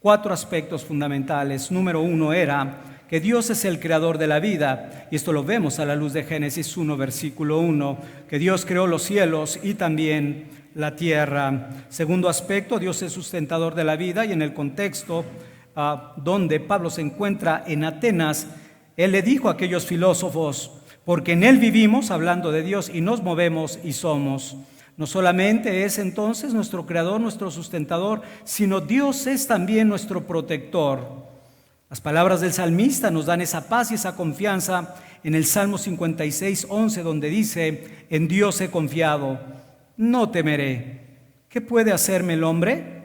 4 aspectos fundamentales. Número 1 era que Dios es el creador de la vida, y esto lo vemos a la luz de Génesis 1, versículo 1, que Dios creó los cielos y también la tierra. Segundo aspecto, Dios es sustentador de la vida, y en el contexto donde Pablo se encuentra en Atenas, él le dijo a aquellos filósofos: porque en él vivimos, hablando de Dios, y nos movemos y somos. No solamente es entonces nuestro creador, nuestro sustentador, sino Dios es también nuestro protector. Las palabras del salmista nos dan esa paz y esa confianza en el Salmo 56, 11, donde dice: en Dios he confiado, no temeré. ¿Qué puede hacerme el hombre?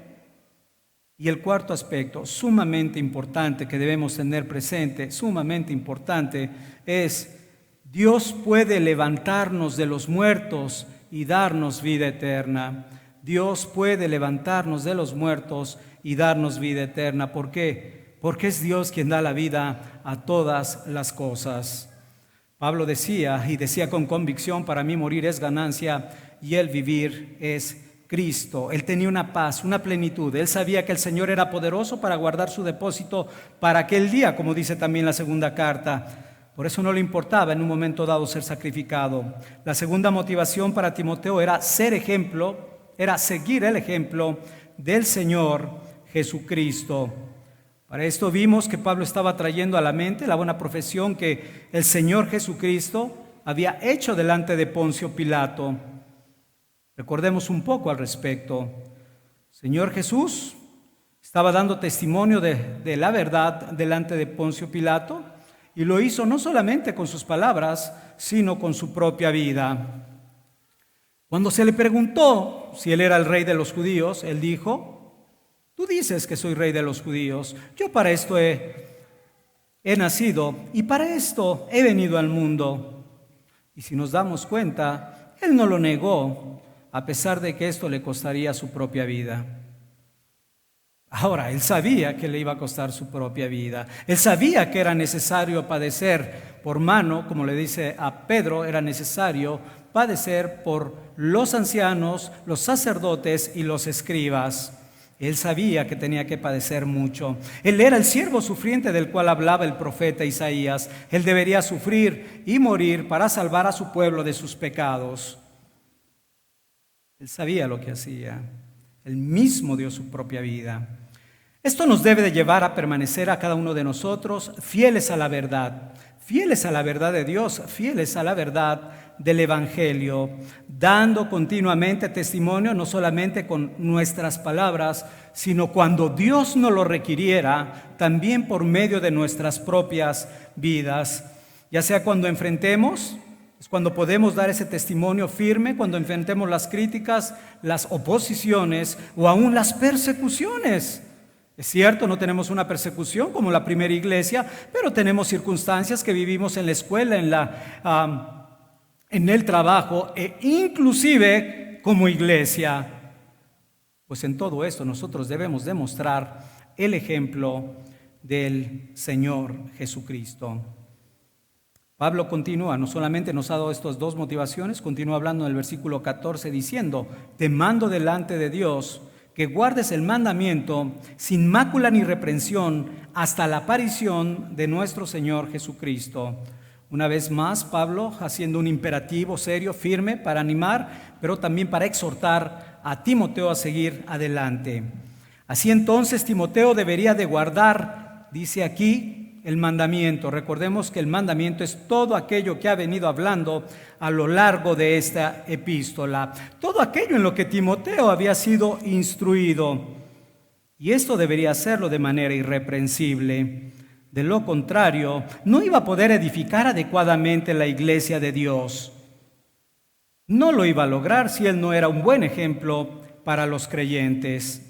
Y el cuarto aspecto, sumamente importante, que debemos tener presente, sumamente importante, es: Dios puede levantarnos de los muertos y darnos vida eterna. Dios puede levantarnos de los muertos y darnos vida eterna. ¿Por qué? Porque es Dios quien da la vida a todas las cosas. Pablo decía, y decía con convicción: para mí morir es ganancia y el vivir es Cristo. Él tenía una paz, una plenitud. Él sabía que el Señor era poderoso para guardar su depósito para aquel día, como dice también la segunda carta. Por eso no le importaba en un momento dado ser sacrificado. La segunda motivación para Timoteo era ser ejemplo, era seguir el ejemplo del Señor Jesucristo. Para esto vimos que Pablo estaba trayendo a la mente la buena profesión que el Señor Jesucristo había hecho delante de Poncio Pilato. Recordemos un poco al respecto. Señor Jesús estaba dando testimonio de la verdad delante de Poncio Pilato, y lo hizo no solamente con sus palabras, sino con su propia vida. Cuando se le preguntó si él era el rey de los judíos, él dijo: tú dices que soy rey de los judíos. Yo para esto he nacido y para esto he venido al mundo. Y si nos damos cuenta, él no lo negó, a pesar de que esto le costaría su propia vida. Ahora, él sabía que le iba a costar su propia vida. Él sabía que era necesario padecer por mano, como le dice a Pedro, era necesario padecer por los ancianos, los sacerdotes y los escribas. Él sabía que tenía que padecer mucho. Él era el siervo sufriente del cual hablaba el profeta Isaías. Él debería sufrir y morir para salvar a su pueblo de sus pecados. Él sabía lo que hacía. Él mismo dio su propia vida. Esto nos debe de llevar a permanecer a cada uno de nosotros fieles a la verdad de Dios, fieles a la verdad del Evangelio, dando continuamente testimonio, no solamente con nuestras palabras, sino cuando Dios nos lo requiriera, también por medio de nuestras propias vidas. Ya sea cuando enfrentemos, es cuando podemos dar ese testimonio firme, cuando enfrentemos las críticas, las oposiciones o aún las persecuciones. Es cierto, no tenemos una persecución como la primera iglesia, pero tenemos circunstancias que vivimos en la escuela, en el trabajo e inclusive como iglesia. Pues en todo esto nosotros debemos demostrar el ejemplo del Señor Jesucristo. Pablo continúa, no solamente nos ha dado estas dos motivaciones, continúa hablando en el versículo 14 diciendo: te mando delante de Dios que guardes el mandamiento sin mácula ni reprensión hasta la aparición de nuestro Señor Jesucristo. Una vez más, Pablo haciendo un imperativo serio, firme, para animar, pero también para exhortar a Timoteo a seguir adelante. Así entonces, Timoteo debería de guardar, dice aquí, el mandamiento. Recordemos que el mandamiento es todo aquello que ha venido hablando a lo largo de esta epístola, todo aquello en lo que Timoteo había sido instruido. Y esto debería hacerlo de manera irreprensible. De lo contrario, no iba a poder edificar adecuadamente la iglesia de Dios. No lo iba a lograr si él no era un buen ejemplo para los creyentes.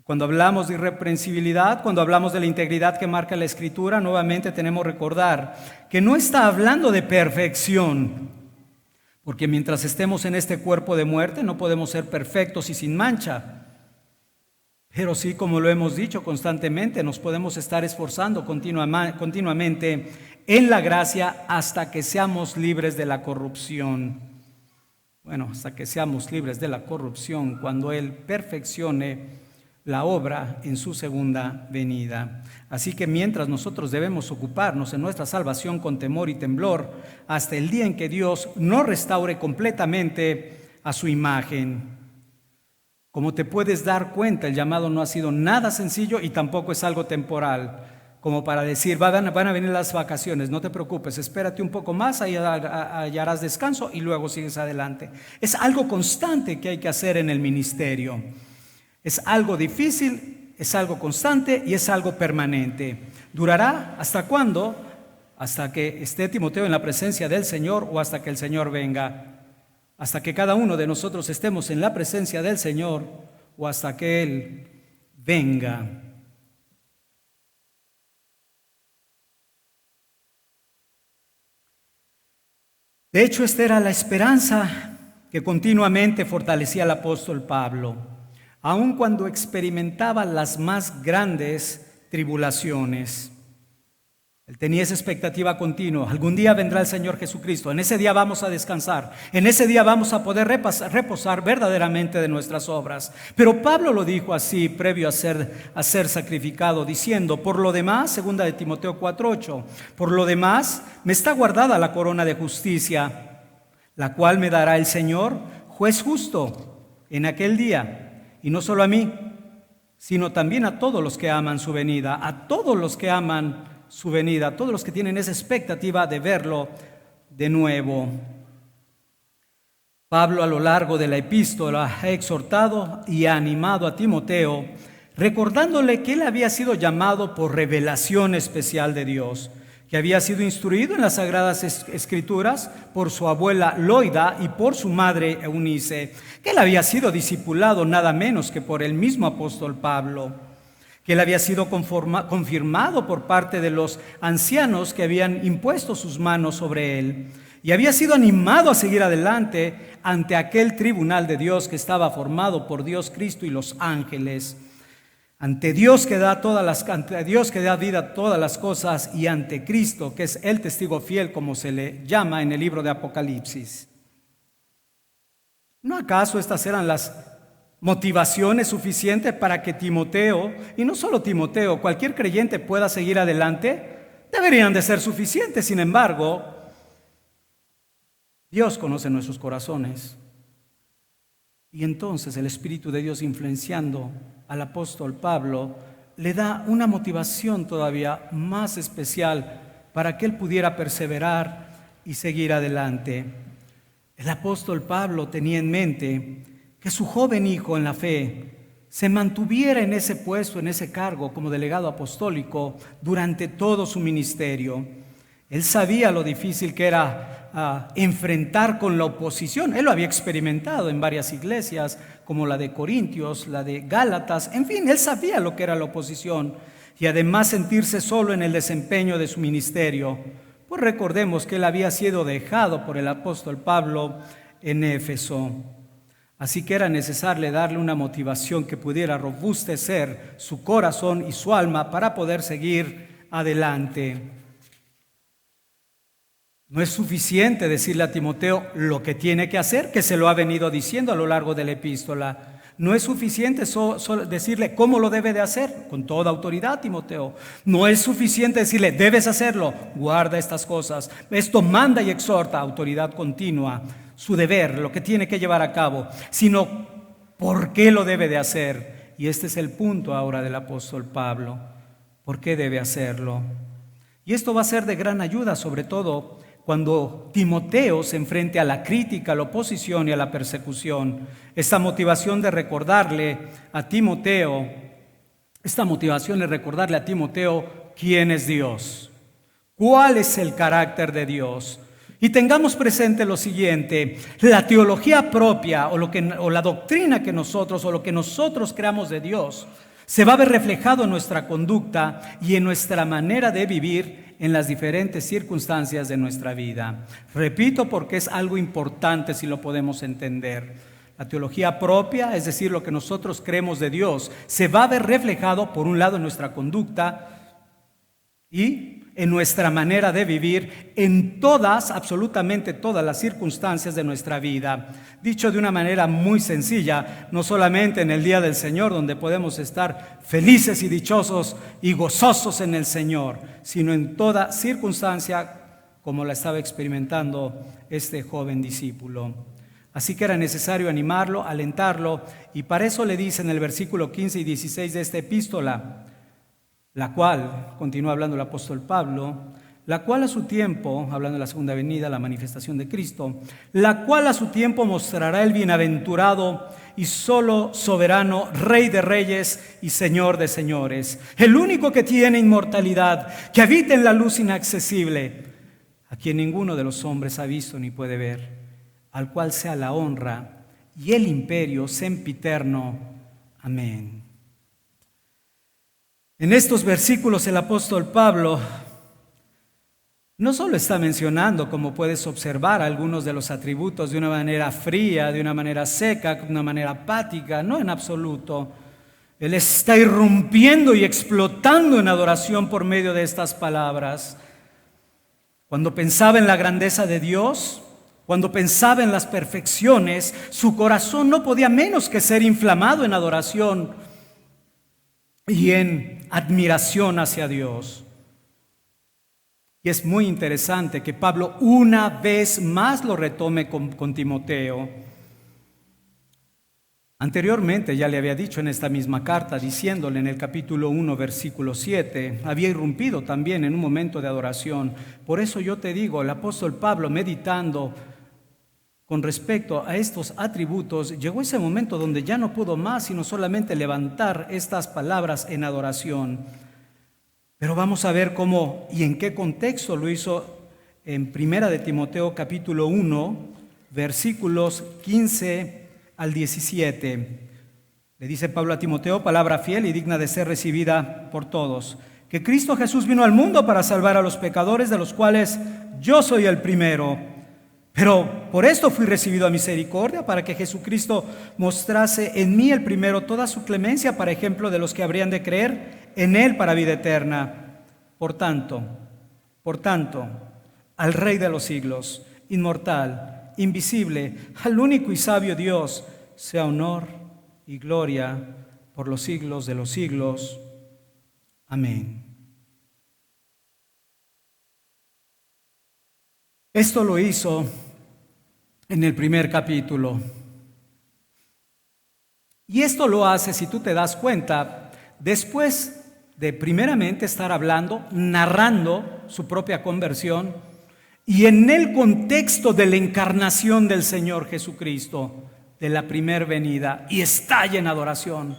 Cuando hablamos de irreprensibilidad, cuando hablamos de la integridad que marca la Escritura, nuevamente tenemos que recordar que no está hablando de perfección, porque mientras estemos en este cuerpo de muerte no podemos ser perfectos y sin mancha. Pero sí, como lo hemos dicho constantemente, nos podemos estar esforzando continuamente en la gracia hasta que seamos libres de la corrupción. Bueno, hasta que seamos libres de la corrupción, cuando Él perfeccione la obra en su segunda venida. Así que mientras nosotros debemos ocuparnos en nuestra salvación con temor y temblor, hasta el día en que Dios nos restaure completamente a su imagen. Como te puedes dar cuenta, el llamado no ha sido nada sencillo y tampoco es algo temporal, como para decir, van a venir las vacaciones, no te preocupes, espérate un poco más, ahí hallarás descanso y luego sigues adelante. Es algo constante que hay que hacer en el ministerio. Es algo difícil, es algo constante y es algo permanente. ¿Durará? ¿Hasta cuándo? Hasta que esté Timoteo en la presencia del Señor o hasta que el Señor venga. Hasta que cada uno de nosotros estemos en la presencia del Señor o hasta que Él venga. De hecho, esta era la esperanza que continuamente fortalecía el apóstol Pablo, aun cuando experimentaba las más grandes tribulaciones. Él tenía esa expectativa continua. Algún día vendrá el Señor Jesucristo. En ese día vamos a descansar. En ese día vamos a poder reposar verdaderamente de nuestras obras. Pero Pablo lo dijo así, previo a ser sacrificado, diciendo, por lo demás, 2 de Timoteo 4:8, por lo demás me está guardada la corona de justicia, la cual me dará el Señor, juez justo, en aquel día. Y no solo a mí, sino también a todos los que aman su venida, a todos los que aman su venida, a todos los que tienen esa expectativa de verlo de nuevo. Pablo a lo largo de la epístola ha exhortado y ha animado a Timoteo, recordándole que él había sido llamado por revelación especial de Dios, que había sido instruido en las Sagradas Escrituras por su abuela Loida y por su madre Eunice, que él había sido discipulado nada menos que por el mismo apóstol Pablo, que él había sido confirmado por parte de los ancianos que habían impuesto sus manos sobre él y había sido animado a seguir adelante ante aquel tribunal de Dios que estaba formado por Dios, Cristo y los ángeles, ante Dios que da vida a todas las cosas y ante Cristo, que es el testigo fiel, como se le llama en el libro de Apocalipsis. ¿No acaso estas eran las motivaciones suficientes para que Timoteo, y no solo Timoteo, cualquier creyente pueda seguir adelante? Deberían de ser suficientes. Sin embargo, Dios conoce nuestros corazones. Y entonces el Espíritu de Dios, influenciando al apóstol Pablo, le da una motivación todavía más especial para que él pudiera perseverar y seguir adelante. El apóstol Pablo tenía en mente que su joven hijo en la fe se mantuviera en ese puesto, en ese cargo como delegado apostólico durante todo su ministerio. Él sabía lo difícil que era enfrentar con la oposición. Él lo había experimentado en varias iglesias, como la de Corintios, la de Gálatas. En fin, él sabía lo que era la oposición y además sentirse solo en el desempeño de su ministerio. Pues recordemos que él había sido dejado por el apóstol Pablo en Éfeso. Así que era necesario darle una motivación que pudiera robustecer su corazón y su alma para poder seguir adelante. No es suficiente decirle a Timoteo lo que tiene que hacer, que se lo ha venido diciendo a lo largo de la epístola. No es suficiente solo decirle cómo lo debe de hacer, con toda autoridad, Timoteo. No es suficiente decirle, debes hacerlo, guarda estas cosas. Esto manda y exhorta, autoridad continua, su deber, lo que tiene que llevar a cabo, sino por qué lo debe de hacer. Y este es el punto ahora del apóstol Pablo, ¿por qué debe hacerlo? Y esto va a ser de gran ayuda, sobre todo cuando Timoteo se enfrente a la crítica, a la oposición y a la persecución. Esta motivación es recordarle a Timoteo quién es Dios, cuál es el carácter de Dios. Y tengamos presente lo siguiente: la teología propia o la doctrina que nosotros o lo que nosotros creamos de Dios se va a ver reflejado en nuestra conducta y en nuestra manera de vivir en las diferentes circunstancias de nuestra vida. Repito, porque es algo importante si lo podemos entender. La teología propia, es decir, lo que nosotros creemos de Dios, se va a ver reflejado por un lado en nuestra conducta y en nuestra manera de vivir, en todas, absolutamente todas las circunstancias de nuestra vida. Dicho de una manera muy sencilla, no solamente en el día del Señor, donde podemos estar felices y dichosos y gozosos en el Señor, sino en toda circunstancia, como la estaba experimentando este joven discípulo. Así que era necesario animarlo, alentarlo, y para eso le dice en el versículo 15 y 16 de esta epístola, la cual, continúa hablando el apóstol Pablo, la cual a su tiempo, hablando de la segunda venida, la manifestación de Cristo, la cual a su tiempo mostrará el bienaventurado y solo soberano, Rey de reyes y Señor de señores, el único que tiene inmortalidad, que habita en la luz inaccesible, a quien ninguno de los hombres ha visto ni puede ver, al cual sea la honra y el imperio sempiterno. Amén. En estos versículos el apóstol Pablo no solo está mencionando, como puedes observar, algunos de los atributos de una manera fría, de una manera seca, de una manera apática, no en absoluto. Él está irrumpiendo y explotando en adoración por medio de estas palabras. Cuando pensaba en la grandeza de Dios, cuando pensaba en las perfecciones, su corazón no podía menos que ser inflamado en adoración y en admiración hacia Dios. Y es muy interesante que Pablo una vez más lo retome con Timoteo. Anteriormente ya le había dicho en esta misma carta, diciéndole en el capítulo 1, versículo 7, había irrumpido también en un momento de adoración. Por eso yo te digo, el apóstol Pablo, meditando con respecto a estos atributos, llegó ese momento donde ya no pudo más sino solamente levantar estas palabras en adoración. Pero vamos a ver cómo y en qué contexto lo hizo en Primera de Timoteo capítulo 1, versículos 15 al 17. Le dice Pablo a Timoteo, palabra fiel y digna de ser recibida por todos, que Cristo Jesús vino al mundo para salvar a los pecadores, de los cuales yo soy el primero. Pero por esto fui recibido a misericordia, para que Jesucristo mostrase en mí el primero toda su clemencia, para ejemplo de los que habrían de creer en Él para vida eterna. Por tanto, al Rey de los siglos, inmortal, invisible, al único y sabio Dios, sea honor y gloria por los siglos de los siglos. Amén. Esto lo hizo en el primer capítulo. Y esto lo hace, si tú te das cuenta, después de primeramente estar hablando, narrando su propia conversión y en el contexto de la encarnación del Señor Jesucristo, de la primer venida, y estalla en adoración.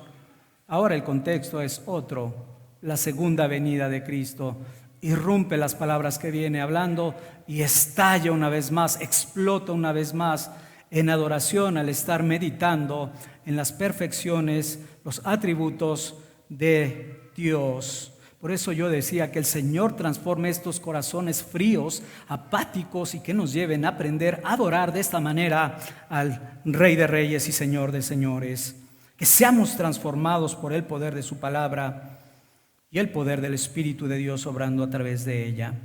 Ahora el contexto es otro, la segunda venida de Cristo. Irrumpe las palabras que viene hablando y estalla una vez más, explota una vez más en adoración al estar meditando en las perfecciones, los atributos de Dios. Por eso yo decía que el Señor transforme estos corazones fríos, apáticos, y que nos lleven a aprender a adorar de esta manera al Rey de Reyes y Señor de Señores. Que seamos transformados por el poder de su palabra y el poder del Espíritu de Dios obrando a través de ella.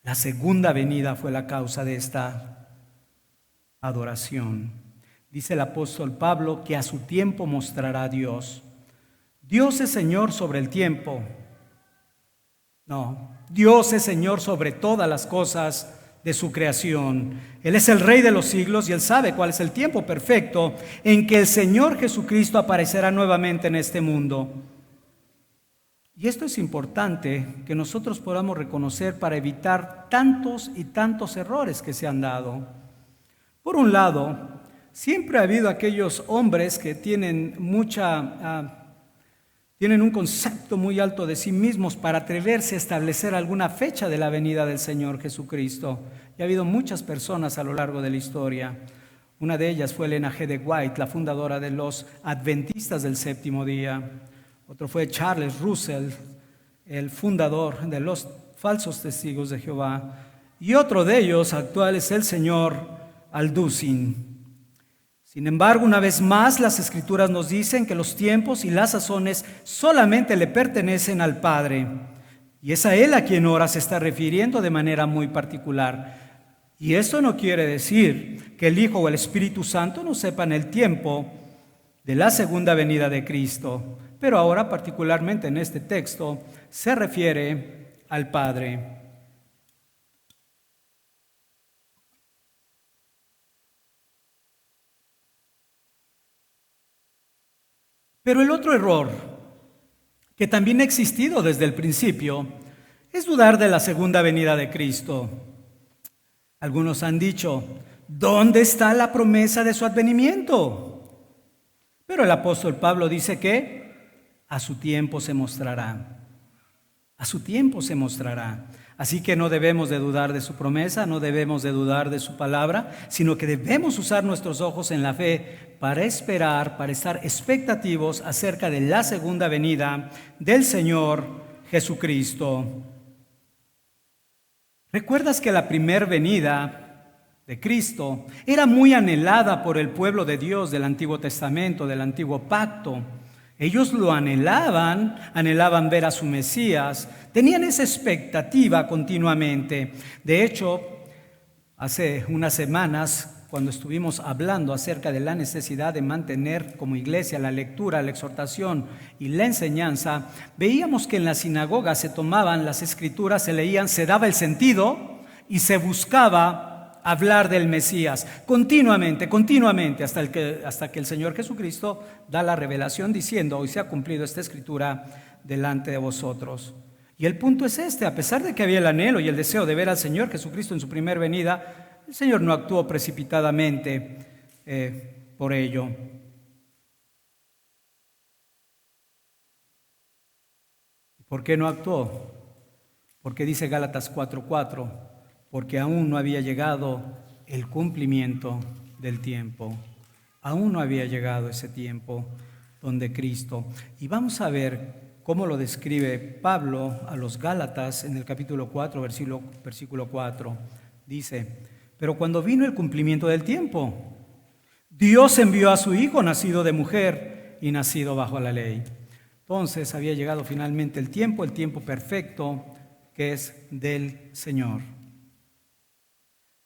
La segunda venida fue la causa de esta adoración. Dice el apóstol Pablo que a su tiempo mostrará a Dios. Dios es Señor sobre el tiempo. No, Dios es Señor sobre todas las cosas de su creación. Él es el Rey de los siglos y Él sabe cuál es el tiempo perfecto en que el Señor Jesucristo aparecerá nuevamente en este mundo. Y esto es importante que nosotros podamos reconocer para evitar tantos y tantos errores que se han dado. Por un lado, siempre ha habido aquellos hombres que tienen un concepto muy alto de sí mismos para atreverse a establecer alguna fecha de la venida del Señor Jesucristo. Y ha habido muchas personas a lo largo de la historia. Una de ellas fue Elena G. de White, la fundadora de los Adventistas del Séptimo Día. Otro fue Charles Russell, el fundador de los falsos testigos de Jehová. Y otro de ellos actual es el señor Alducin. Sin embargo, una vez más, las Escrituras nos dicen que los tiempos y las sazones solamente le pertenecen al Padre. Y es a Él a quien ahora se está refiriendo de manera muy particular. Y esto no quiere decir que el Hijo o el Espíritu Santo no sepan el tiempo de la segunda venida de Cristo, pero ahora particularmente en este texto se refiere al Padre. Pero el otro error, que también ha existido desde el principio, es dudar de la segunda venida de Cristo. Algunos han dicho, ¿dónde está la promesa de su advenimiento? Pero el apóstol Pablo dice que a su tiempo se mostrará. A su tiempo se mostrará. Así que no debemos de dudar de su promesa, no debemos de dudar de su palabra, sino que debemos usar nuestros ojos en la fe para esperar, para estar expectativos acerca de la segunda venida del Señor Jesucristo. ¿Recuerdas que la primera venida de Cristo era muy anhelada por el pueblo de Dios del Antiguo Testamento, del Antiguo Pacto? Ellos lo anhelaban ver a su Mesías, tenían esa expectativa continuamente. De hecho, hace unas semanas, cuando estuvimos hablando acerca de la necesidad de mantener como iglesia la lectura, la exhortación y la enseñanza, veíamos que en las sinagogas se tomaban las escrituras, se leían, se daba el sentido y se buscaba hablar del Mesías continuamente, hasta que el Señor Jesucristo da la revelación diciendo, hoy se ha cumplido esta escritura delante de vosotros. Y el punto es este: a pesar de que había el anhelo y el deseo de ver al Señor Jesucristo en su primera venida, el Señor no actuó precipitadamente por ello. ¿Por qué no actuó? Porque dice Gálatas 4:4, porque aún no había llegado el cumplimiento del tiempo. Aún no había llegado ese tiempo donde Cristo. Y vamos a ver cómo lo describe Pablo a los Gálatas en el capítulo 4, versículo 4. Dice, pero cuando vino el cumplimiento del tiempo, Dios envió a su Hijo, nacido de mujer y nacido bajo la ley. Entonces había llegado finalmente el tiempo perfecto, que es del Señor.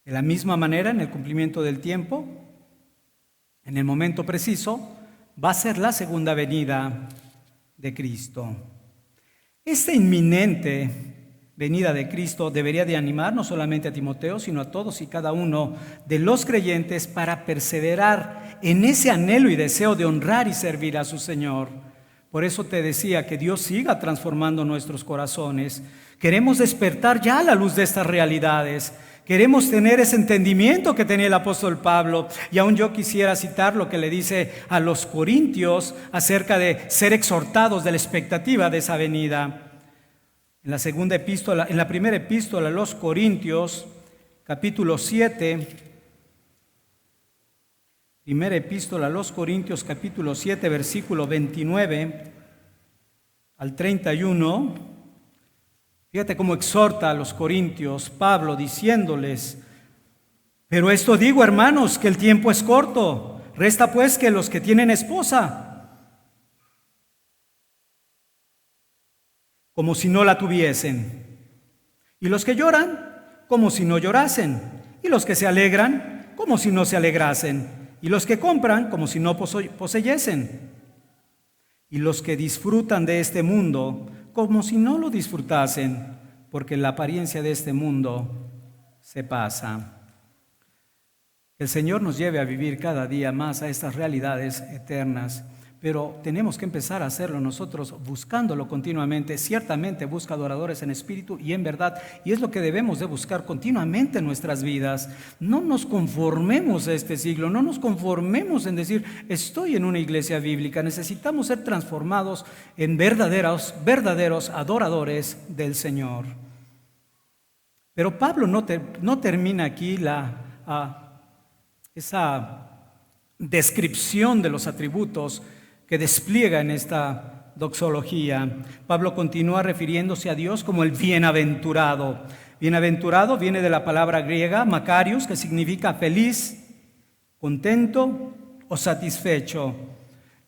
De la misma manera, en el cumplimiento del tiempo, en el momento preciso, va a ser la segunda venida de Cristo. Esta inminente venida de Cristo debería de animar no solamente a Timoteo, sino a todos y cada uno de los creyentes para perseverar en ese anhelo y deseo de honrar y servir a su Señor. Por eso te decía que Dios siga transformando nuestros corazones. Queremos despertar ya a la luz de estas realidades. Queremos tener ese entendimiento que tenía el apóstol Pablo. Y aún yo quisiera citar lo que le dice a los corintios acerca de ser exhortados de la expectativa de esa venida. En la primera epístola a los Corintios, capítulo 7, primera epístola a los Corintios, capítulo 7, versículo 29 al 31, fíjate cómo exhorta a los corintios Pablo diciéndoles, pero esto digo, hermanos, que el tiempo es corto, resta pues que los que tienen esposa, como si no la tuviesen, y los que lloran, como si no llorasen, y los que se alegran, como si no se alegrasen, y los que compran, como si no poseyesen, y los que disfrutan de este mundo, como si no lo disfrutasen, porque la apariencia de este mundo se pasa. Que el Señor nos lleve a vivir cada día más a estas realidades eternas, pero tenemos que empezar a hacerlo nosotros buscándolo continuamente. Ciertamente busca adoradores en espíritu y en verdad, y es lo que debemos de buscar continuamente en nuestras vidas. No nos conformemos a este siglo, no nos conformemos en decir estoy en una iglesia bíblica. Necesitamos ser transformados en verdaderos adoradores del Señor. Pero Pablo no termina aquí esa descripción de los atributos que despliega en esta doxología. Pablo continúa refiriéndose a Dios como el bienaventurado. Bienaventurado viene de la palabra griega makarios, que significa feliz, contento o satisfecho.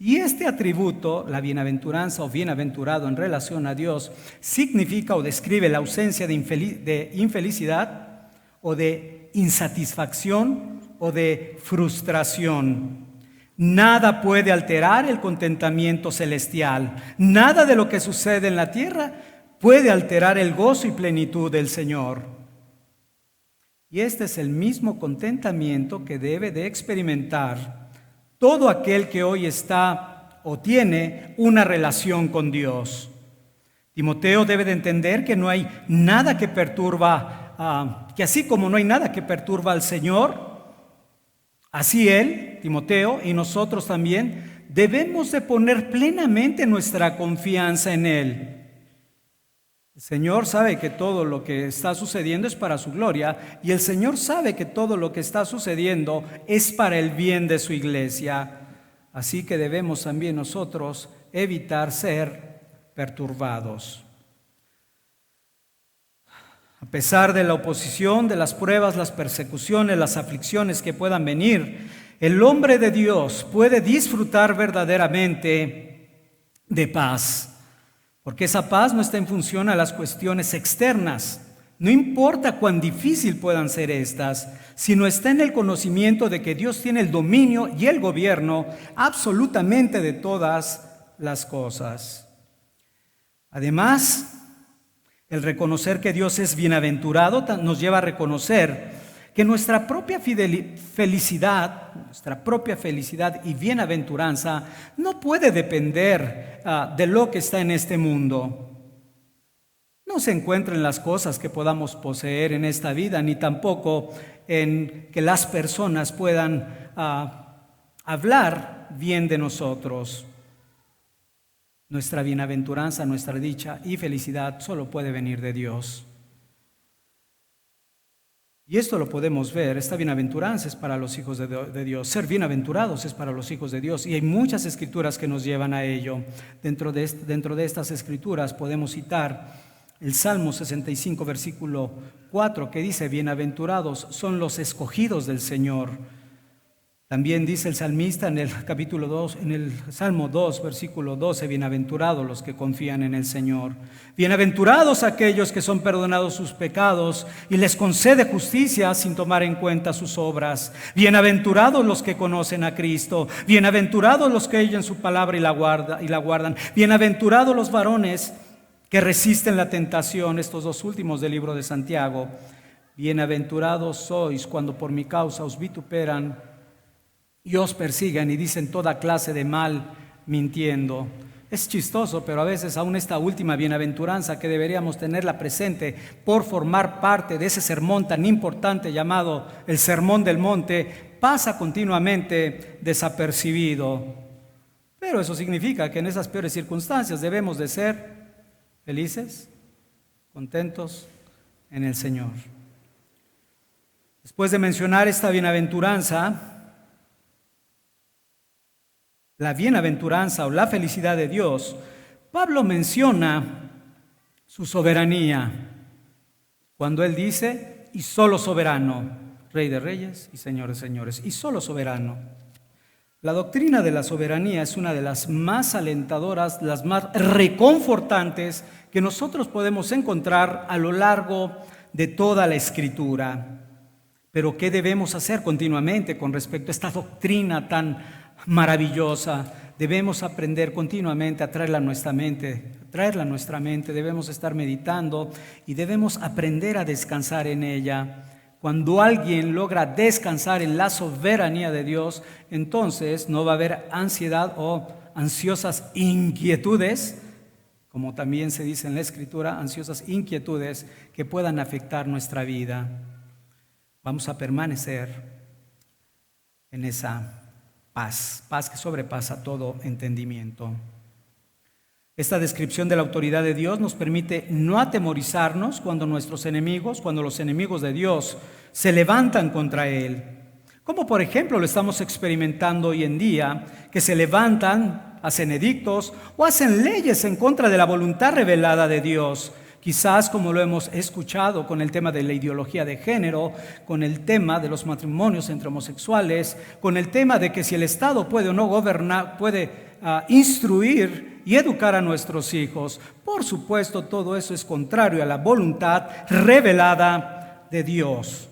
Y este atributo, la bienaventuranza o bienaventurado en relación a Dios, significa o describe la ausencia de infelicidad o de insatisfacción o de frustración. Nada puede alterar el contentamiento celestial. Nada de lo que sucede en la tierra puede alterar el gozo y plenitud del Señor. Y este es el mismo contentamiento que debe de experimentar todo aquel que hoy está o tiene una relación con Dios. Timoteo debe de entender que no hay nada que perturba, que así como no hay nada que perturba al Señor, así él, Timoteo, y nosotros también, debemos de poner plenamente nuestra confianza en Él. El Señor sabe que todo lo que está sucediendo es para su gloria, y el Señor sabe que todo lo que está sucediendo es para el bien de su iglesia. Así que debemos también nosotros evitar ser perturbados. A pesar de la oposición, de las pruebas, las persecuciones, las aflicciones que puedan venir, el hombre de Dios puede disfrutar verdaderamente de paz. Porque esa paz no está en función a las cuestiones externas, no importa cuán difícil puedan ser estas, sino está en el conocimiento de que Dios tiene el dominio y el gobierno absolutamente de todas las cosas. Además, el reconocer que Dios es bienaventurado nos lleva a reconocer que nuestra propia felicidad y bienaventuranza no puede depender de lo que está en este mundo. No se encuentra en las cosas que podamos poseer en esta vida, ni tampoco en que las personas puedan hablar bien de nosotros. Nuestra bienaventuranza, nuestra dicha y felicidad solo puede venir de Dios. Y esto lo podemos ver, esta bienaventuranza es para los hijos de Dios, ser bienaventurados es para los hijos de Dios, y hay muchas escrituras que nos llevan a ello. Dentro de estas escrituras podemos citar el Salmo 65, versículo 4, que dice: bienaventurados son los escogidos del Señor. También dice el salmista en el capítulo 2, en el Salmo 2, versículo 12, bienaventurados los que confían en el Señor. Bienaventurados aquellos que son perdonados sus pecados y les concede justicia sin tomar en cuenta sus obras. Bienaventurados los que conocen a Cristo. Bienaventurados los que oyen su palabra y la guardan. Bienaventurados los varones que resisten la tentación, estos dos últimos del libro de Santiago. Bienaventurados sois cuando por mi causa os vituperan y os persigan y dicen toda clase de mal mintiendo. Es chistoso, pero a veces aún esta última bienaventuranza que deberíamos tenerla presente por formar parte de ese sermón tan importante llamado el Sermón del Monte, pasa continuamente desapercibido. Pero eso significa que en esas peores circunstancias debemos de ser felices, contentos en el Señor. Después de mencionar esta bienaventuranza, la bienaventuranza o la felicidad de Dios, Pablo menciona su soberanía cuando él dice: y solo soberano, Rey de reyes y Señor de señores, y solo soberano. La doctrina de la soberanía es una de las más alentadoras, las más reconfortantes que nosotros podemos encontrar a lo largo de toda la Escritura. Pero ¿qué debemos hacer continuamente con respecto a esta doctrina tan maravillosa? Debemos aprender continuamente a traerla a nuestra mente, debemos estar meditando y debemos aprender a descansar en ella. Cuando alguien logra descansar en la soberanía de Dios, entonces no va a haber ansiedad o ansiosas inquietudes, como también se dice en la Escritura, ansiosas inquietudes que puedan afectar nuestra vida. Vamos a permanecer en esa paz que sobrepasa todo entendimiento. Esta descripción de la autoridad de Dios nos permite no atemorizarnos cuando los enemigos de Dios se levantan contra Él. Como por ejemplo lo estamos experimentando hoy en día, que se levantan, hacen edictos o hacen leyes en contra de la voluntad revelada de Dios. Quizás como lo hemos escuchado con el tema de la ideología de género, con el tema de los matrimonios entre homosexuales, con el tema de que si el Estado puede o no gobernar, puede instruir y educar a nuestros hijos. Por supuesto, todo eso es contrario a la voluntad revelada de Dios.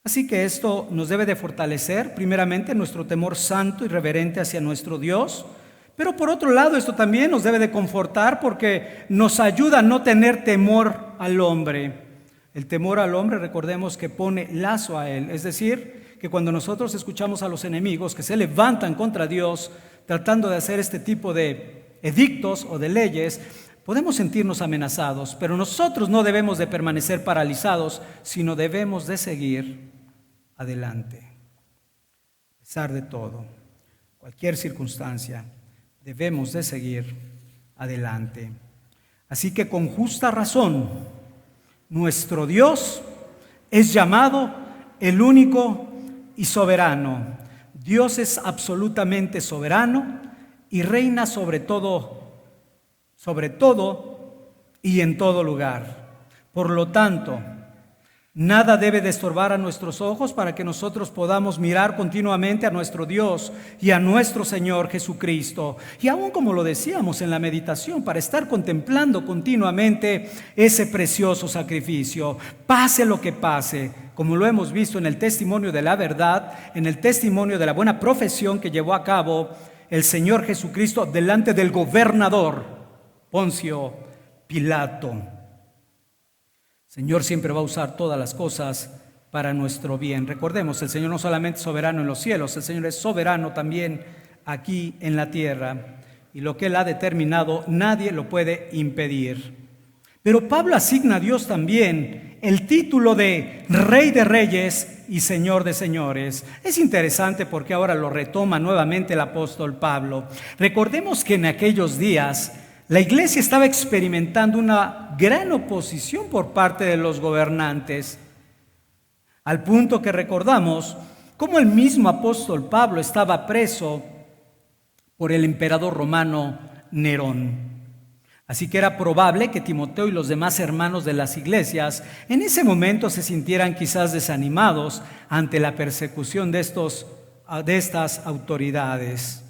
Así que esto nos debe de fortalecer, primeramente, nuestro temor santo y reverente hacia nuestro Dios. Pero por otro lado, esto también nos debe de confortar porque nos ayuda a no tener temor al hombre. El temor al hombre, recordemos que pone lazo a él. Es decir, que cuando nosotros escuchamos a los enemigos que se levantan contra Dios, tratando de hacer este tipo de edictos o de leyes, podemos sentirnos amenazados. Pero nosotros no debemos de permanecer paralizados, sino debemos de seguir adelante. A pesar de todo, cualquier circunstancia, debemos de seguir adelante. Así que con justa razón, nuestro Dios es llamado el único y soberano. Dios es absolutamente soberano y reina sobre todo y en todo lugar. Por lo tanto, nada debe de estorbar a nuestros ojos para que nosotros podamos mirar continuamente a nuestro Dios y a nuestro Señor Jesucristo. Y aún como lo decíamos en la meditación, para estar contemplando continuamente ese precioso sacrificio, pase lo que pase, como lo hemos visto en el testimonio de la verdad, en el testimonio de la buena profesión que llevó a cabo el Señor Jesucristo delante del gobernador Poncio Pilato. Señor siempre va a usar todas las cosas para nuestro bien. Recordemos, el Señor no solamente es soberano en los cielos, el Señor es soberano también aquí en la tierra. Y lo que Él ha determinado, nadie lo puede impedir. Pero Pablo asigna a Dios también el título de Rey de Reyes y Señor de Señores. Es interesante porque ahora lo retoma nuevamente el apóstol Pablo. Recordemos que en aquellos días la iglesia estaba experimentando una gran oposición por parte de los gobernantes, al punto que recordamos cómo el mismo apóstol Pablo estaba preso por el emperador romano Nerón. Así que era probable que Timoteo y los demás hermanos de las iglesias en ese momento se sintieran quizás desanimados ante la persecución de estas autoridades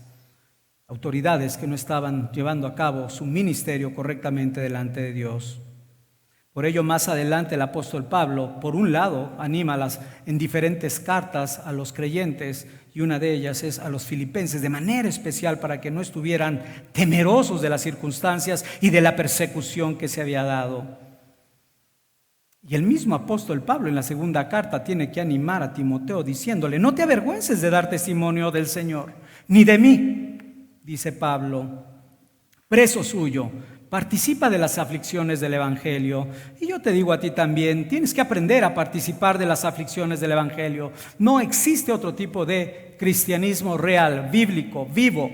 que no estaban llevando a cabo su ministerio correctamente delante de Dios. Por ello, más adelante el apóstol Pablo, por un lado, anima en diferentes cartas a los creyentes, y una de ellas es a los filipenses, de manera especial para que no estuvieran temerosos de las circunstancias y de la persecución que se había dado. Y el mismo apóstol Pablo en la segunda carta tiene que animar a Timoteo diciéndole: no te avergüences de dar testimonio del Señor, ni de mí, dice Pablo, preso suyo, participa de las aflicciones del Evangelio. Y yo te digo a ti también, tienes que aprender a participar de las aflicciones del Evangelio. No existe otro tipo de cristianismo real, bíblico, vivo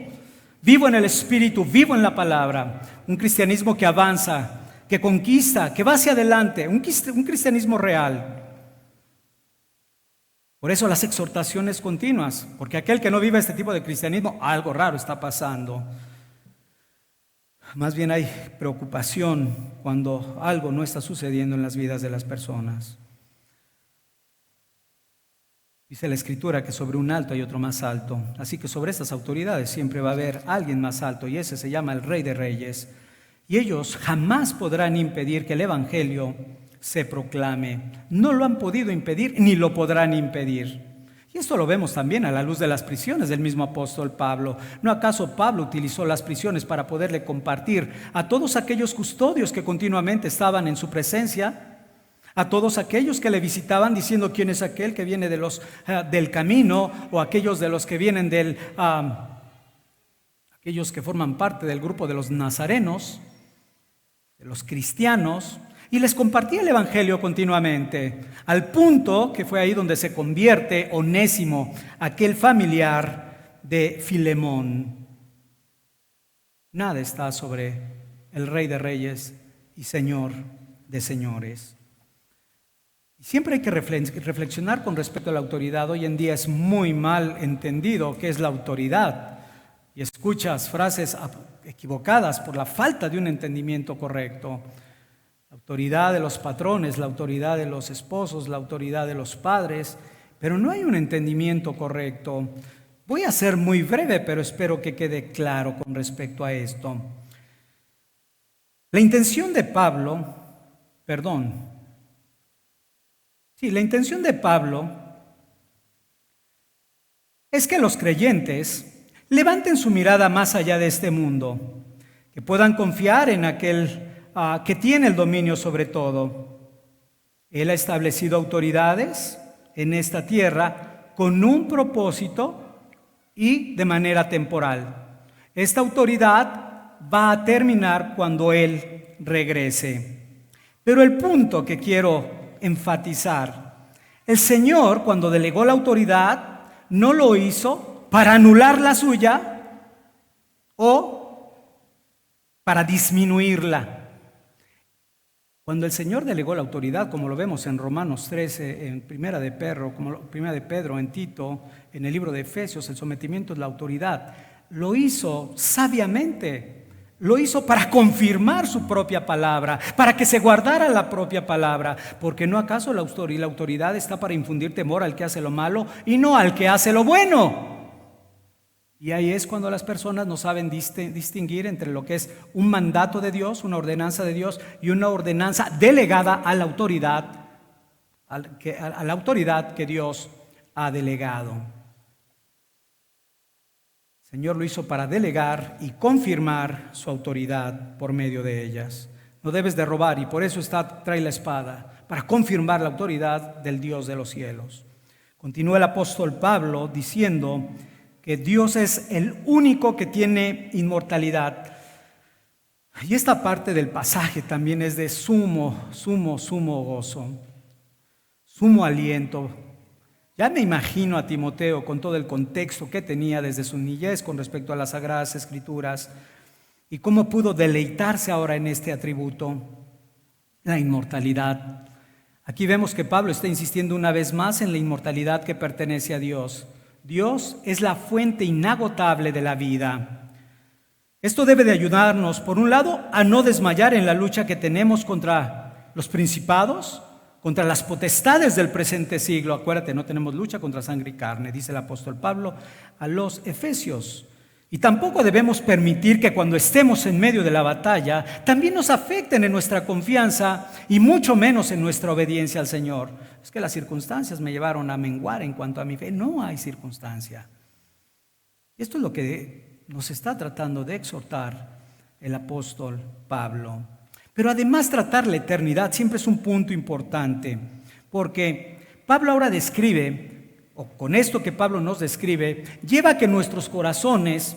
en el Espíritu, vivo en la palabra. Un cristianismo que avanza, que conquista, que va hacia adelante, un cristianismo real. Por eso las exhortaciones continuas, porque aquel que no vive este tipo de cristianismo, algo raro está pasando. Más bien hay preocupación cuando algo no está sucediendo en las vidas de las personas. Dice la Escritura que sobre un alto hay otro más alto, así que sobre estas autoridades siempre va a haber alguien más alto, y ese se llama el Rey de Reyes. Y ellos jamás podrán impedir que el Evangelio se proclame. No lo han podido impedir ni lo podrán impedir. Y esto lo vemos también a la luz de las prisiones del mismo apóstol Pablo. ¿No acaso Pablo utilizó las prisiones para poderle compartir a todos aquellos custodios que continuamente estaban en su presencia? A todos aquellos que le visitaban diciendo: ¿quién es aquel que viene del camino? O aquellos de los que vienen aquellos que forman parte del grupo de los nazarenos, de los cristianos. Y les compartía el Evangelio continuamente, al punto que fue ahí donde se convierte Onésimo, aquel familiar de Filemón. Nada está sobre el Rey de Reyes y Señor de Señores. Y siempre hay que reflexionar con respecto a la autoridad. Hoy en día es muy mal entendido qué es la autoridad, y escuchas frases equivocadas por la falta de un entendimiento correcto. La autoridad de los patrones, la autoridad de los esposos, la autoridad de los padres, pero no hay un entendimiento correcto. Voy a ser muy breve, pero espero que quede claro con respecto a esto. La intención de Pablo es que los creyentes levanten su mirada más allá de este mundo, que puedan confiar en aquel que tiene el dominio sobre todo. Él ha establecido autoridades en esta tierra con un propósito y de manera temporal. Esta autoridad va a terminar cuando Él regrese. Pero el punto que quiero enfatizar, el Señor, cuando delegó la autoridad, no lo hizo para anular la suya o para disminuirla. Cuando el Señor delegó la autoridad, como lo vemos en Romanos 13, en Primera de Pedro, en Tito, en el libro de Efesios, el sometimiento es la autoridad, lo hizo sabiamente, lo hizo para confirmar su propia palabra, para que se guardara la propia palabra, porque ¿no acaso la autoridad está para infundir temor al que hace lo malo y no al que hace lo bueno? Y ahí es cuando las personas no saben distinguir entre lo que es un mandato de Dios, una ordenanza de Dios y una ordenanza delegada a la autoridad, que Dios ha delegado. El Señor lo hizo para delegar y confirmar su autoridad por medio de ellas. No debes de robar, y por eso trae la espada, para confirmar la autoridad del Dios de los cielos. Continúa el apóstol Pablo diciendo que Dios es el único que tiene inmortalidad. Y esta parte del pasaje también es de sumo gozo, sumo aliento. Ya me imagino a Timoteo con todo el contexto que tenía desde su niñez con respecto a las Sagradas Escrituras y cómo pudo deleitarse ahora en este atributo, la inmortalidad. Aquí vemos que Pablo está insistiendo una vez más en la inmortalidad que pertenece a Dios. Dios es la fuente inagotable de la vida. Esto debe de ayudarnos, por un lado, a no desmayar en la lucha que tenemos contra los principados, contra las potestades del presente siglo. Acuérdate, no tenemos lucha contra sangre y carne, dice el apóstol Pablo a los Efesios. Y tampoco debemos permitir que cuando estemos en medio de la batalla también nos afecten en nuestra confianza y mucho menos en nuestra obediencia al Señor. Es que las circunstancias me llevaron a menguar en cuanto a mi fe. No hay circunstancia. Esto es lo que nos está tratando de exhortar el apóstol Pablo. Pero además tratar la eternidad siempre es un punto importante, porque Pablo ahora describe, o con esto que Pablo nos describe, lleva a que nuestros corazones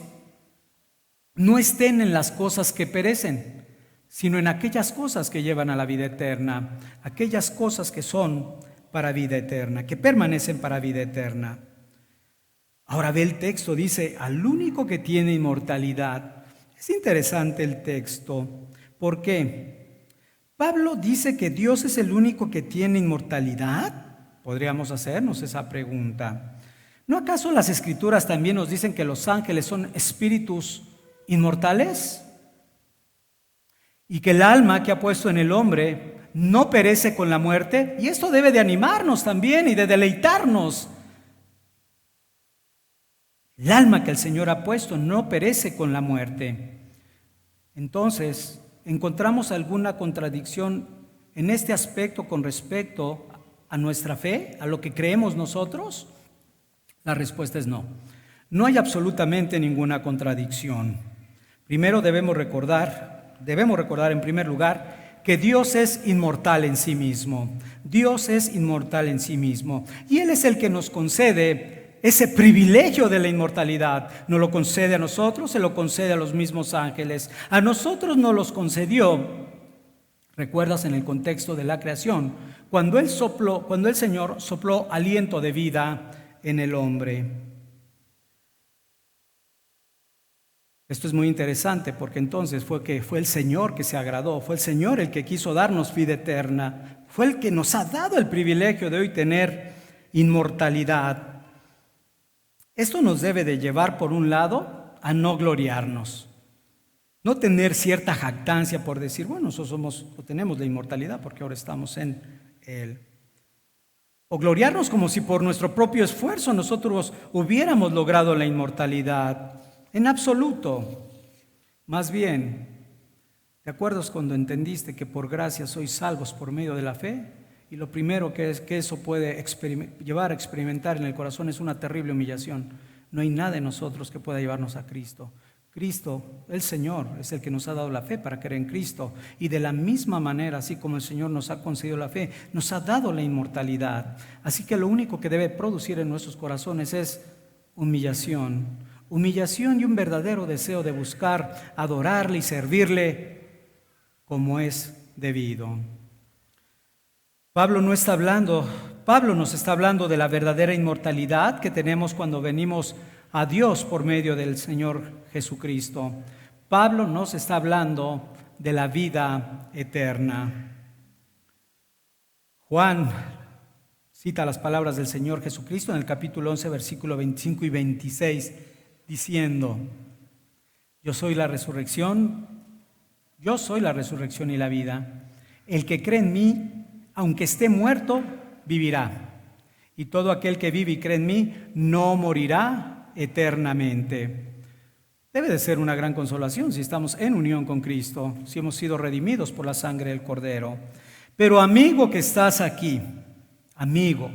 no estén en las cosas que perecen, sino en aquellas cosas que llevan a la vida eterna, aquellas cosas que son para vida eterna, que permanecen para vida eterna. Ahora ve el texto, dice, al único que tiene inmortalidad. Es interesante el texto. ¿Por qué? Pablo dice que Dios es el único que tiene inmortalidad. Podríamos hacernos esa pregunta. ¿No acaso las Escrituras también nos dicen que los ángeles son espíritus inmortales? Y que el alma que ha puesto en el hombre no perece con la muerte. Y esto debe de animarnos también y de deleitarnos. El alma que el Señor ha puesto no perece con la muerte. Entonces, ¿encontramos alguna contradicción en este aspecto con respecto a nuestra fe, a lo que creemos nosotros? La respuesta es no. No hay absolutamente ninguna contradicción. Primero debemos recordar en primer lugar que Dios es inmortal en sí mismo. Dios es inmortal en sí mismo. Y Él es el que nos concede ese privilegio de la inmortalidad. Nos lo concede a nosotros, se lo concede a los mismos ángeles. A nosotros nos los concedió. ¿Recuerdas en el contexto de la creación? Cuando el Señor sopló aliento de vida en el hombre. Esto es muy interesante porque entonces fue el Señor que se agradó, fue el Señor el que quiso darnos vida eterna, fue el que nos ha dado el privilegio de hoy tener inmortalidad. Esto nos debe de llevar, por un lado, a no gloriarnos. No tener cierta jactancia por decir, bueno, nosotros tenemos la inmortalidad porque ahora estamos en Él. o gloriarnos como si por nuestro propio esfuerzo nosotros hubiéramos logrado la inmortalidad. En absoluto. Más bien, ¿te acuerdas cuando entendiste que por gracia sois salvos por medio de la fe? Y lo primero que eso puede llevar a experimentar en el corazón es una terrible humillación. No hay nada en nosotros que pueda llevarnos a Cristo. Cristo, el Señor, es el que nos ha dado la fe para creer en Cristo. Y de la misma manera, así como el Señor nos ha concedido la fe, nos ha dado la inmortalidad. Así que lo único que debe producir en nuestros corazones es humillación. Humillación y un verdadero deseo de buscar, adorarle y servirle como es debido. Pablo nos está hablando de la verdadera inmortalidad que tenemos cuando venimos a Dios por medio del Señor Jesucristo. Pablo nos está hablando de la vida eterna. Juan cita las palabras del Señor Jesucristo en el capítulo 11, versículo 25 y 26, diciendo: yo soy la resurrección y la vida. El que cree en mí, aunque esté muerto, vivirá. Y todo aquel que vive y cree en mí, no morirá eternamente. Debe de ser una gran consolación si estamos en unión con Cristo, si hemos sido redimidos por la sangre del Cordero. Pero amigo que estás aquí, amigo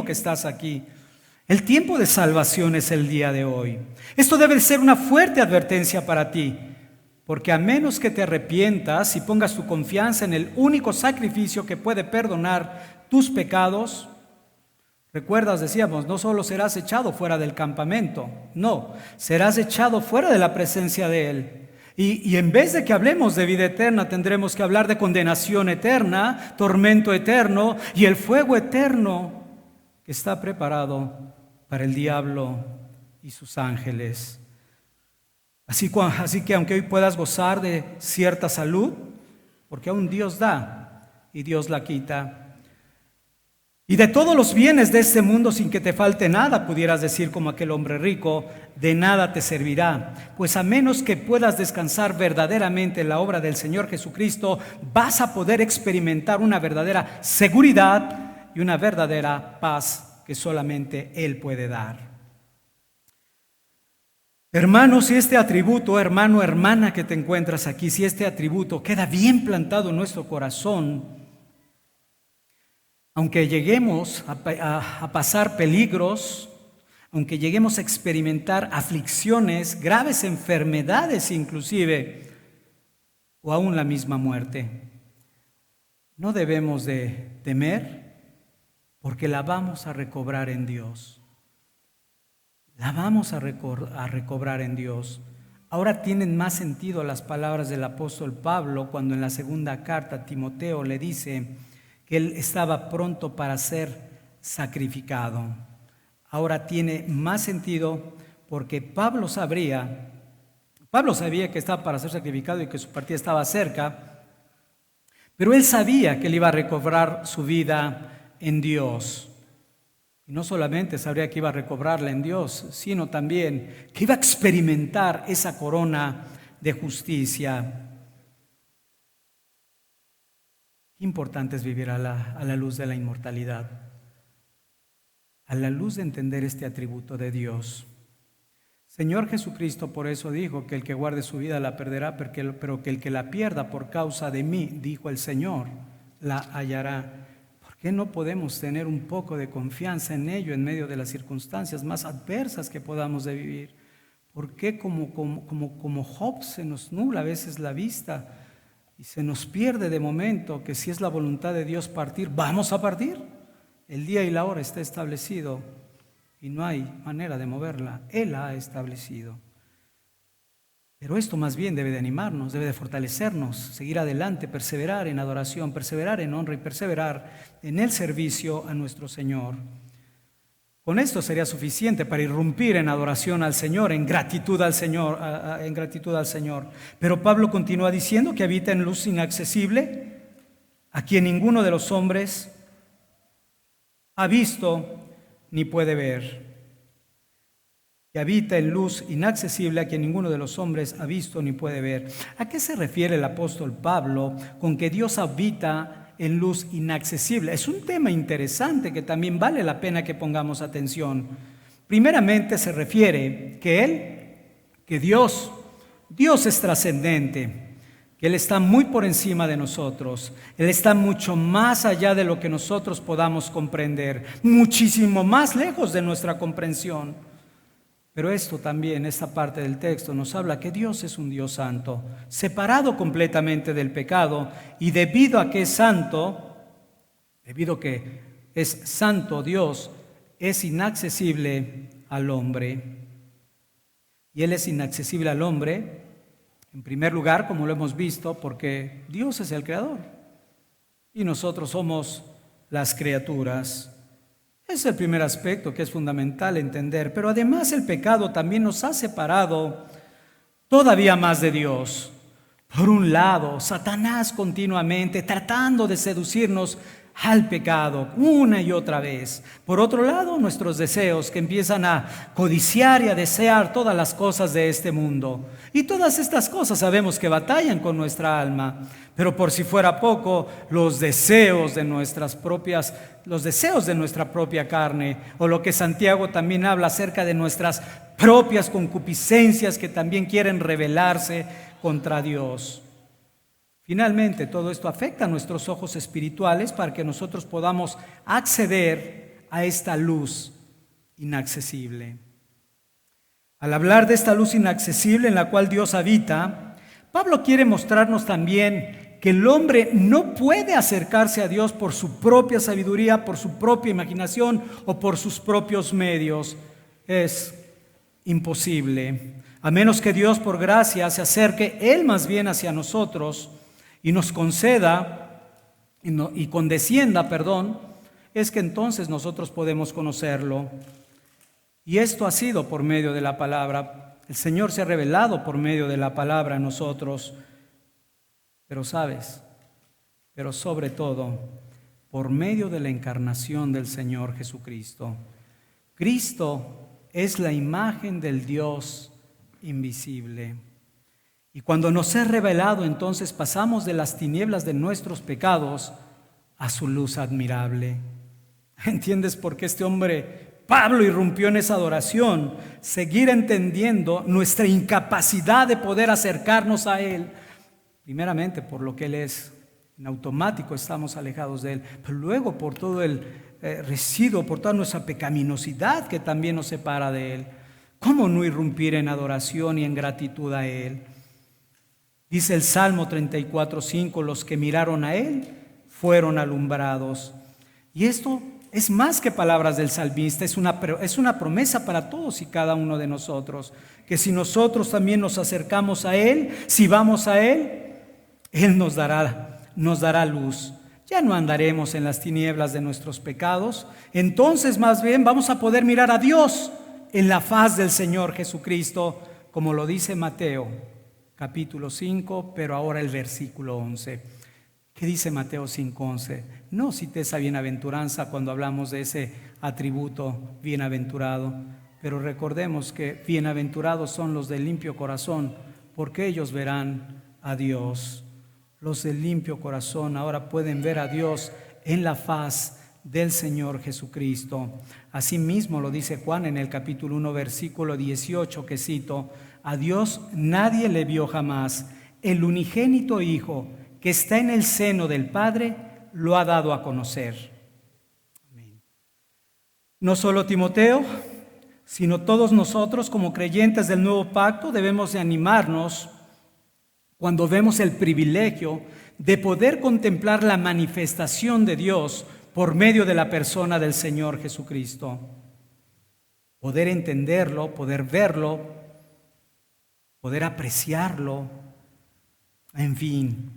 que estás aquí, el tiempo de salvación es el día de hoy. Esto debe ser una fuerte advertencia para ti, porque a menos que te arrepientas y pongas tu confianza en el único sacrificio que puede perdonar tus pecados, recuerdas, decíamos, no solo serás echado fuera del campamento, no, serás echado fuera de la presencia de Él. Y en vez de que hablemos de vida eterna, tendremos que hablar de condenación eterna, tormento eterno y el fuego eterno que está preparado para el diablo y sus ángeles. Así que aunque hoy puedas gozar de cierta salud, porque aún Dios da y Dios la quita, y de todos los bienes de este mundo sin que te falte nada, pudieras decir como aquel hombre rico, de nada te servirá, pues a menos que puedas descansar verdaderamente en la obra del Señor Jesucristo, vas a poder experimentar una verdadera seguridad y una verdadera paz que solamente Él puede dar. Hermanos, si este atributo, hermano, hermana que te encuentras aquí, si este atributo queda bien plantado en nuestro corazón, aunque lleguemos a pasar peligros, aunque lleguemos a experimentar aflicciones, graves enfermedades inclusive, o aún la misma muerte, no debemos de temer, porque la vamos a recobrar en Dios. La vamos a recobrar en Dios. Ahora tienen más sentido las palabras del apóstol Pablo cuando en la segunda carta a Timoteo le dice que él estaba pronto para ser sacrificado. Ahora tiene más sentido porque Pablo sabía que estaba para ser sacrificado y que su partida estaba cerca, pero él sabía que él iba a recobrar su vida en Dios. Y no solamente sabría que iba a recobrarla en Dios, sino también que iba a experimentar esa corona de justicia. Qué importante es vivir a la luz de la inmortalidad, a la luz de entender este atributo de Dios. Señor Jesucristo por eso dijo que el que guarde su vida la perderá, pero que el que la pierda por causa de mí, dijo el Señor, la hallará. ¿Por qué no podemos tener un poco de confianza en ello en medio de las circunstancias más adversas que podamos de vivir? ¿Por qué como Job se nos nubla a veces la vista y se nos pierde de momento que si es la voluntad de Dios partir, vamos a partir? El día y la hora está establecido y no hay manera de moverla. Él la ha establecido. Pero esto más bien debe de animarnos, debe de fortalecernos, seguir adelante, perseverar en adoración, perseverar en honra y perseverar en el servicio a nuestro Señor. Con esto sería suficiente para irrumpir en adoración al Señor, en gratitud al Señor. Pero Pablo continúa diciendo que habita en luz inaccesible, a quien ninguno de los hombres ha visto ni puede ver. Que habita en luz inaccesible, a quien ninguno de los hombres ha visto ni puede ver. ¿A qué se refiere el apóstol Pablo con que Dios habita en luz inaccesible. Es un tema interesante que también vale la pena que pongamos atención. Primeramente se refiere que Dios es trascendente, que Él está muy por encima de nosotros. Él está mucho más allá de lo que nosotros podamos comprender, muchísimo más lejos de nuestra comprensión. Pero esto también, esta parte del texto nos habla que Dios es un Dios santo, separado completamente del pecado, y debido a que es santo, debido a que es santo Dios, es inaccesible al hombre. Y Él es inaccesible al hombre, en primer lugar, como lo hemos visto, porque Dios es el creador y nosotros somos las criaturas. Es el primer aspecto que es fundamental entender, pero además el pecado también nos ha separado todavía más de Dios. Por un lado, Satanás continuamente tratando de seducirnos al pecado una y otra vez. Por otro lado, nuestros deseos que empiezan a codiciar y a desear todas las cosas de este mundo. Y todas estas cosas sabemos que batallan con nuestra alma. Pero por si fuera poco, los deseos de nuestra propia carne, o lo que Santiago también habla acerca de nuestras propias concupiscencias que también quieren rebelarse contra Dios. Finalmente, todo esto afecta a nuestros ojos espirituales para que nosotros podamos acceder a esta luz inaccesible. Al hablar de esta luz inaccesible en la cual Dios habita, Pablo quiere mostrarnos también que el hombre no puede acercarse a Dios por su propia sabiduría, por su propia imaginación o por sus propios medios. Es imposible, a menos que Dios por gracia se acerque Él más bien hacia nosotros y nos conceda y condescienda, es que entonces nosotros podemos conocerlo. Y esto ha sido por medio de la palabra. El Señor se ha revelado por medio de la palabra a nosotros. Pero sobre todo, por medio de la encarnación del Señor Jesucristo. Cristo es la imagen del Dios invisible. Y cuando nos es revelado, entonces pasamos de las tinieblas de nuestros pecados a su luz admirable. ¿Entiendes por qué este hombre, Pablo, irrumpió en esa adoración? Seguir entendiendo nuestra incapacidad de poder acercarnos a Él. Primeramente por lo que Él es, en automático estamos alejados de Él, pero luego por todo el residuo, por toda nuestra pecaminosidad que también nos separa de Él. ¿Cómo no irrumpir en adoración y en gratitud a Él? Dice el Salmo 34:5, los que miraron a Él fueron alumbrados. Y esto es más que palabras del salmista, es una promesa para todos y cada uno de nosotros, que si nosotros también nos acercamos a Él, si vamos a Él, Él nos dará luz. Ya no andaremos en las tinieblas de nuestros pecados, entonces más bien vamos a poder mirar a Dios en la faz del Señor Jesucristo, como lo dice Mateo capítulo 5, pero ahora el versículo 11. ¿Qué dice Mateo 5:11? No cité esa bienaventuranza cuando hablamos de ese atributo bienaventurado, pero recordemos que bienaventurados son los de limpio corazón, porque ellos verán a Dios. Los de limpio corazón ahora pueden ver a Dios en la faz del Señor Jesucristo. Asimismo lo dice Juan en el capítulo 1, versículo 18, que cito: a Dios nadie le vio jamás. El unigénito Hijo que está en el seno del Padre lo ha dado a conocer. Amén. No solo Timoteo, sino todos nosotros como creyentes del nuevo pacto debemos de animarnos cuando vemos el privilegio de poder contemplar la manifestación de Dios por medio de la persona del Señor Jesucristo. Poder entenderlo, poder verlo, poder apreciarlo, en fin.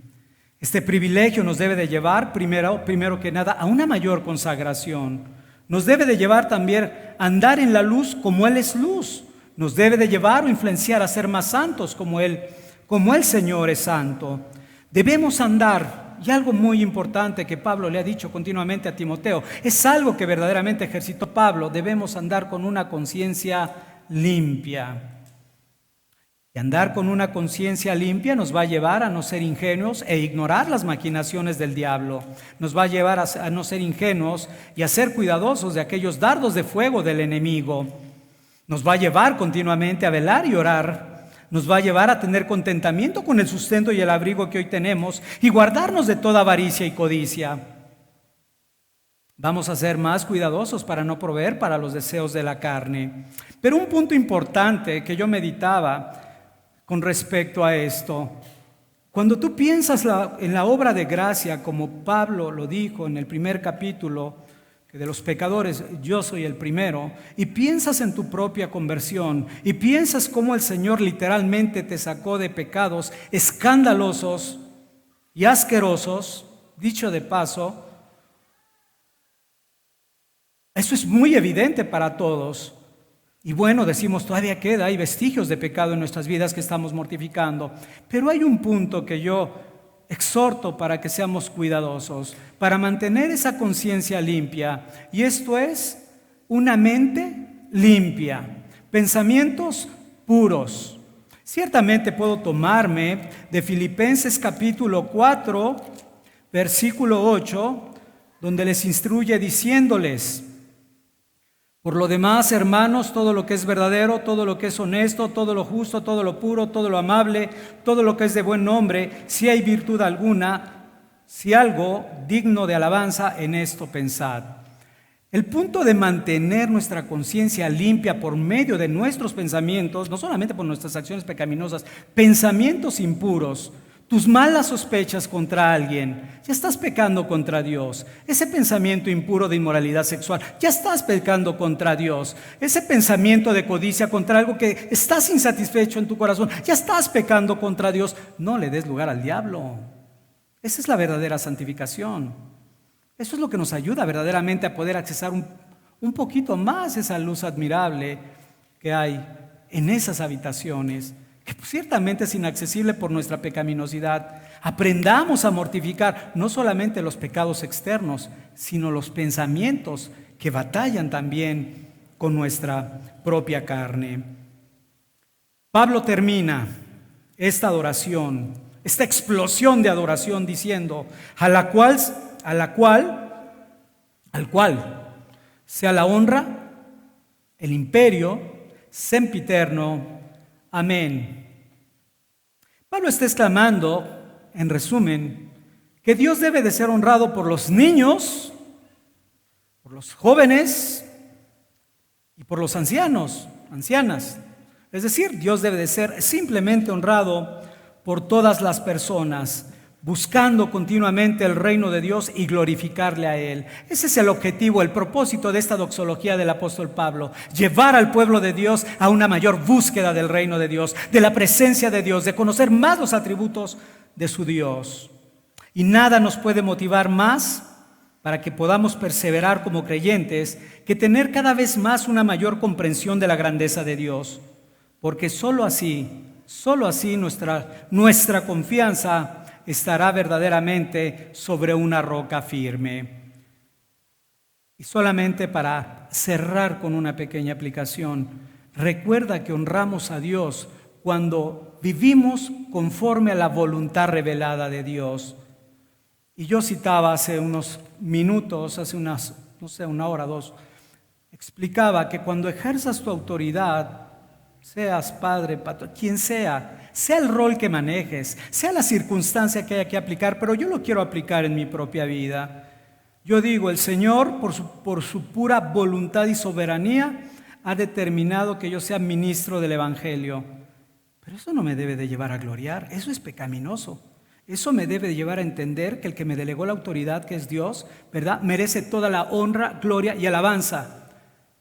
Este privilegio nos debe de llevar, primero que nada, a una mayor consagración. Nos debe de llevar también a andar en la luz como Él es luz. Nos debe de llevar o influenciar a ser más santos como el Señor es santo. Debemos andar, y algo muy importante que Pablo le ha dicho continuamente a Timoteo, es algo que verdaderamente ejercitó Pablo: debemos andar con una conciencia limpia. Y andar con una conciencia limpia nos va a llevar a no ser ingenuos e ignorar las maquinaciones del diablo. Nos va a llevar a no ser ingenuos y a ser cuidadosos de aquellos dardos de fuego del enemigo. Nos va a llevar continuamente a velar y orar. Nos va a llevar a tener contentamiento con el sustento y el abrigo que hoy tenemos y guardarnos de toda avaricia y codicia. Vamos a ser más cuidadosos para no proveer para los deseos de la carne. Pero un punto importante que yo meditaba con respecto a esto, cuando tú piensas en la obra de gracia, como Pablo lo dijo en el primer capítulo, que de los pecadores yo soy el primero, y piensas en tu propia conversión, y piensas cómo el Señor literalmente te sacó de pecados escandalosos y asquerosos, dicho de paso, eso es muy evidente para todos. Y bueno, decimos, todavía hay vestigios de pecado en nuestras vidas que estamos mortificando. Pero hay un punto que yo exhorto para que seamos cuidadosos, para mantener esa conciencia limpia. Y esto es una mente limpia, pensamientos puros. Ciertamente puedo tomarme de Filipenses capítulo 4, versículo 8, donde les instruye diciéndoles: por lo demás, hermanos, todo lo que es verdadero, todo lo que es honesto, todo lo justo, todo lo puro, todo lo amable, todo lo que es de buen nombre, si hay virtud alguna, si algo digno de alabanza, en esto pensad. El punto de mantener nuestra conciencia limpia por medio de nuestros pensamientos, no solamente por nuestras acciones pecaminosas, pensamientos impuros, tus malas sospechas contra alguien, ya estás pecando contra Dios. Ese pensamiento impuro de inmoralidad sexual, ya estás pecando contra Dios. Ese pensamiento de codicia contra algo que estás insatisfecho en tu corazón, ya estás pecando contra Dios. No le des lugar al diablo. Esa es la verdadera santificación. Eso es lo que nos ayuda verdaderamente a poder accesar un poquito más esa luz admirable que hay en esas habitaciones, que ciertamente es inaccesible por nuestra pecaminosidad. Aprendamos a mortificar no solamente los pecados externos, sino los pensamientos que batallan también con nuestra propia carne. Pablo termina esta adoración, esta explosión de adoración diciendo: al cual sea la honra, el imperio, sempiterno. Amén. Pablo está exclamando, en resumen, que Dios debe de ser honrado por los niños, por los jóvenes y por los ancianas. Es decir, Dios debe de ser simplemente honrado por todas las personas, buscando continuamente el reino de Dios y glorificarle a Él. Ese es el objetivo, el propósito de esta doxología del apóstol Pablo: llevar al pueblo de Dios a una mayor búsqueda del reino de Dios, de la presencia de Dios, de conocer más los atributos de su Dios. Y nada nos puede motivar más para que podamos perseverar como creyentes que tener cada vez más una mayor comprensión de la grandeza de Dios, porque solo así nuestra confianza estará verdaderamente sobre una roca firme. Y solamente para cerrar con una pequeña aplicación, recuerda que honramos a Dios cuando vivimos conforme a la voluntad revelada de Dios. Y yo citaba hace unos minutos, hace una hora, dos, explicaba que cuando ejerzas tu autoridad, seas padre, patrón, quien sea el rol que manejes, sea la circunstancia que haya que aplicar, pero yo lo quiero aplicar en mi propia vida. Yo digo, el Señor, por su pura voluntad y soberanía, ha determinado que yo sea ministro del Evangelio. Pero eso no me debe de llevar a gloriar, eso es pecaminoso. Eso me debe de llevar a entender que el que me delegó la autoridad, que es Dios, ¿verdad?, merece toda la honra, gloria y alabanza.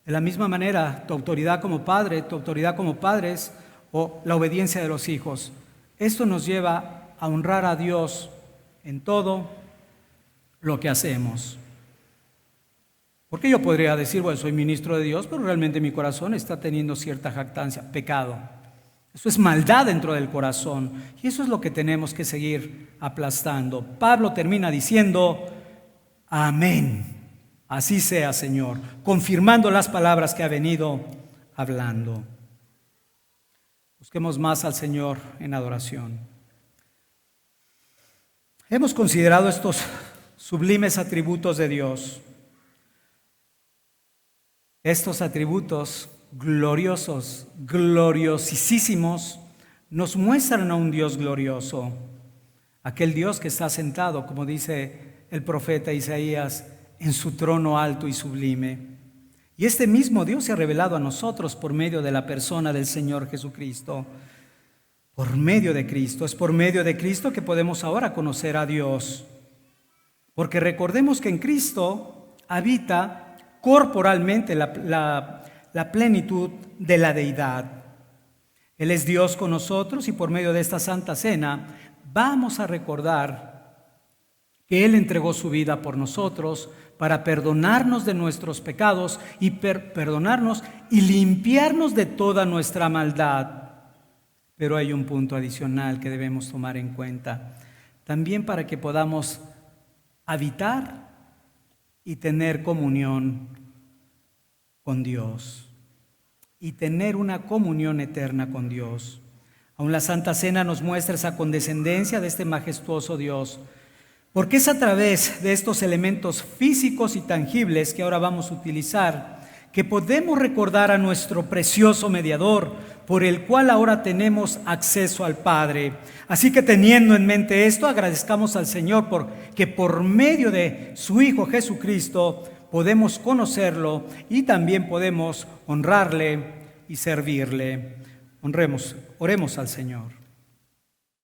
De la misma manera, tu autoridad como padre, tu autoridad como padres, o la obediencia de los hijos. Esto nos lleva a honrar a Dios en todo lo que hacemos. Porque yo podría decir, bueno, soy ministro de Dios, pero realmente mi corazón está teniendo cierta jactancia, pecado. Eso es maldad dentro del corazón. Y eso es lo que tenemos que seguir aplastando. Pablo termina diciendo: amén. Así sea, Señor, confirmando las palabras que ha venido hablando. Busquemos más al Señor en adoración. Hemos considerado estos sublimes atributos de Dios. Estos atributos gloriosos, gloriosísimos, nos muestran a un Dios glorioso. Aquel Dios que está sentado, como dice el profeta Isaías, en su trono alto y sublime. Y este mismo Dios se ha revelado a nosotros por medio de la persona del Señor Jesucristo. Por medio de Cristo. Es por medio de Cristo que podemos ahora conocer a Dios. Porque recordemos que en Cristo habita corporalmente la plenitud de la deidad. Él es Dios con nosotros y por medio de esta Santa Cena vamos a recordar que Él entregó su vida por nosotros para perdonarnos de nuestros pecados y perdonarnos y limpiarnos de toda nuestra maldad. Pero hay un punto adicional que debemos tomar en cuenta. También para que podamos habitar y tener comunión con Dios. Y tener una comunión eterna con Dios. Aún la Santa Cena nos muestra esa condescendencia de este majestuoso Dios. Porque es a través de estos elementos físicos y tangibles que ahora vamos a utilizar que podemos recordar a nuestro precioso mediador, por el cual ahora tenemos acceso al Padre. Así que teniendo en mente esto, agradezcamos al Señor porque por medio de su Hijo Jesucristo podemos conocerlo y también podemos honrarle y servirle. Oremos al Señor.